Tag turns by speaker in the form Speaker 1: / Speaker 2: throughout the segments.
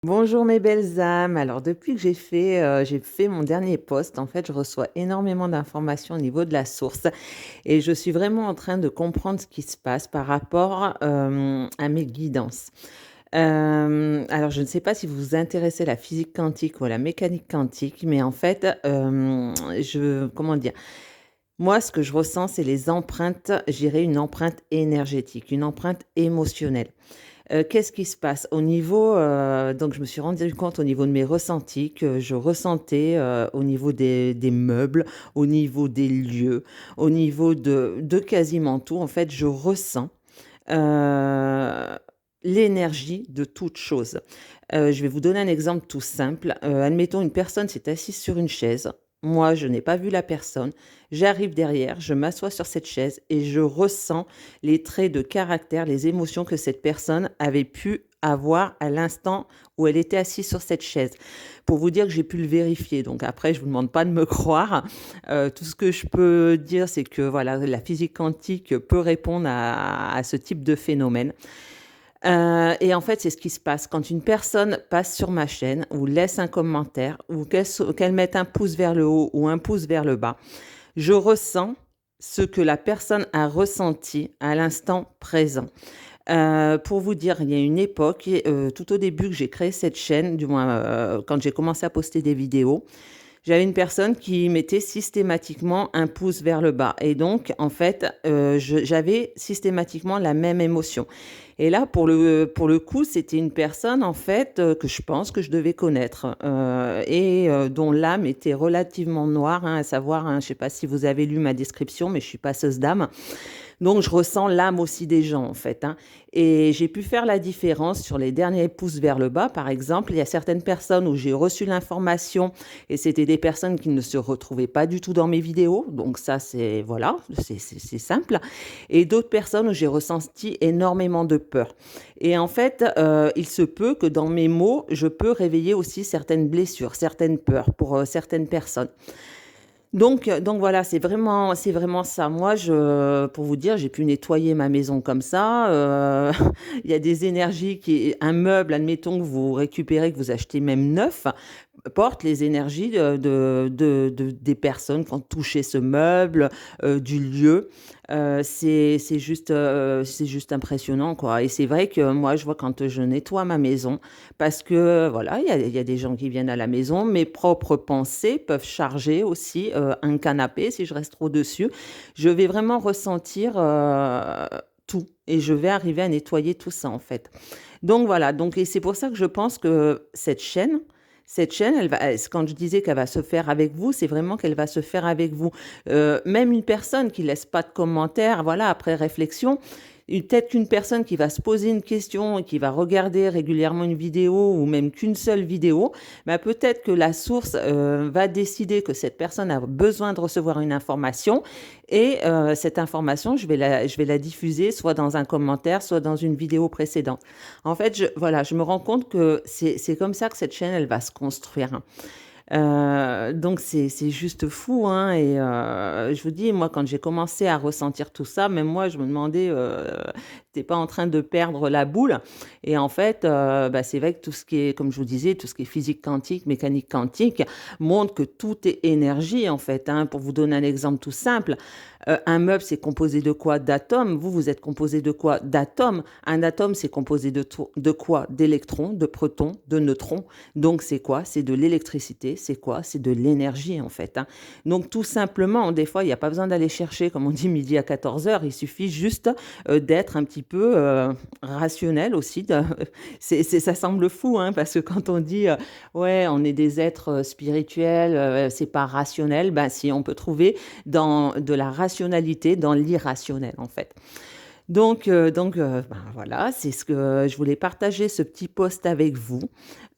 Speaker 1: Bonjour mes belles âmes. Alors depuis que j'ai fait mon dernier post, en fait, je reçois énormément d'informations au niveau de la source et je suis vraiment en train de comprendre ce qui se passe par rapport, à mes guidances. Alors je ne sais pas si vous vous intéressez à la physique quantique ou à la mécanique quantique, mais en fait, comment dire? Moi, ce que je ressens, c'est les empreintes, je dirais une empreinte énergétique, une empreinte émotionnelle. Qu'est-ce qui se passe? Donc je me suis rendu compte au niveau de mes ressentis que je ressentais, au niveau des meubles, au niveau des lieux, au niveau de quasiment tout. En fait, je ressens, heu, l'énergie de toute chose. Je vais vous donner un exemple tout simple. Admettons une personne s'est assise sur une chaise. Moi, je n'ai pas vu la personne. J'arrive derrière, je m'assois sur cette chaise et je ressens les traits de caractère, les émotions que cette personne avait pu avoir à l'instant où elle était assise sur cette chaise. Pour vous dire que j'ai pu le vérifier, donc après je vous demande pas de me croire. Tout ce que je peux dire, c'est que voilà, la physique quantique peut répondre à ce type de phénomène. Et en fait, c'est ce qui se passe quand une personne passe sur ma chaîne ou laisse un commentaire ou qu'elle mette un pouce vers le haut ou un pouce vers le bas. Je ressens ce que la personne a ressenti à l'instant présent. Pour vous dire, il y a une époque tout au début que j'ai créé cette chaîne, du moins, quand j'ai commencé à poster des vidéos, j'avais une personne qui mettait systématiquement un pouce vers le bas et donc en fait, j'avais systématiquement la même émotion et là, pour le coup, c'était une personne en fait, que je pense que je devais connaître, dont l'âme était relativement noire, hein, à savoir, hein, je ne sais pas si vous avez lu ma description, mais je suis passeuse d'âme. Donc je ressens l'âme aussi des gens en fait, hein, et j'ai pu faire la différence sur les derniers pouces vers le bas, par exemple. Il y a certaines personnes où j'ai reçu l'information et c'était des personnes qui ne se retrouvaient pas du tout dans mes vidéos, donc ça c'est voilà, c'est simple, et d'autres personnes où j'ai ressenti énormément de peur et en fait, il se peut que dans mes mots, je peux réveiller aussi certaines blessures, certaines peurs pour, certaines personnes. Donc voilà, c'est vraiment ça. Moi, pour vous dire, j'ai pu nettoyer ma maison comme ça, il y a des énergies qui un meuble, admettons que vous récupérez, que vous achetez même neuf, porte les énergies des personnes qui ont touché ce meuble, du lieu. C'est juste impressionnant, quoi, et c'est vrai que moi, je vois quand je nettoie ma maison parce que, voilà, il y a des gens qui viennent à la maison, mes propres pensées peuvent charger aussi, un canapé si je reste trop dessus. Je vais vraiment ressentir, tout et je vais arriver à nettoyer tout ça, en fait. Donc voilà, donc et c'est pour ça que je pense que cette chaîne, quand je disais qu'elle va se faire avec vous, c'est vraiment qu'elle va se faire avec vous. Même une personne qui laisse pas de commentaires, voilà, après réflexion, peut-être qu'une personne qui va se poser une question et qui va regarder régulièrement une vidéo ou même qu'une seule vidéo, bah, peut-être que la source, va décider que cette personne a besoin de recevoir une information et cette information, je vais la diffuser soit dans un commentaire, soit dans une vidéo précédente. En fait, voilà, je me rends compte que c'est comme ça que cette chaîne, elle va se construire, hein. Donc c'est juste fou, hein, et je vous dis, moi, quand j'ai commencé à ressentir tout ça, même moi, je me demandais, tu pas en train de perdre la boule? Et en fait, bah, c'est vrai que tout ce qui est, comme je vous disais, tout ce qui est physique quantique, mécanique quantique, montre que tout est énergie, en fait, hein. Pour vous donner un exemple tout simple, un meuble, c'est composé de quoi? D'atomes. Vous êtes composé de quoi? D'atomes. Un atome, c'est composé de quoi? D'électrons, de protons, de neutrons. Donc c'est quoi? C'est de l'électricité. C'est quoi? C'est de l'énergie, en fait, hein. Donc tout simplement, des fois, il n'y a pas besoin d'aller chercher, comme on dit, midi à 14 heures. Il suffit juste d'être un petit peu rationnel aussi. Ça semble fou, hein, parce que quand on dit ouais, on est des êtres spirituels, c'est pas rationnel, ben si, on peut trouver dans de la rationalité, dans l'irrationnel, en fait. Donc, ben voilà, c'est ce que je voulais partager, ce petit post avec vous.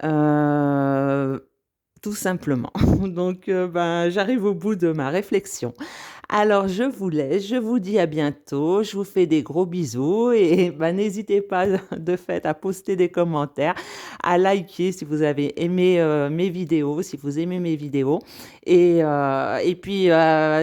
Speaker 1: Euh, Tout simplement. Donc, ben, j'arrive au bout de ma réflexion. Alors je vous laisse, je vous dis à bientôt, je vous fais des gros bisous et bah, n'hésitez pas de fait à poster des commentaires, à liker si vous avez aimé, mes vidéos, si vous aimez mes vidéos et puis,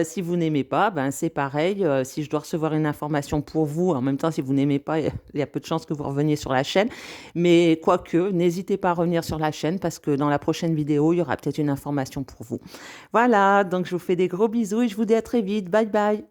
Speaker 1: si vous n'aimez pas, ben, c'est pareil, si je dois recevoir une information pour vous, en même temps, si vous n'aimez pas, il y a peu de chances que vous reveniez sur la chaîne. Mais quoique, n'hésitez pas à revenir sur la chaîne parce que dans la prochaine vidéo, il y aura peut-être une information pour vous. Voilà, donc je vous fais des gros bisous et je vous dis à très vite. Bye bye.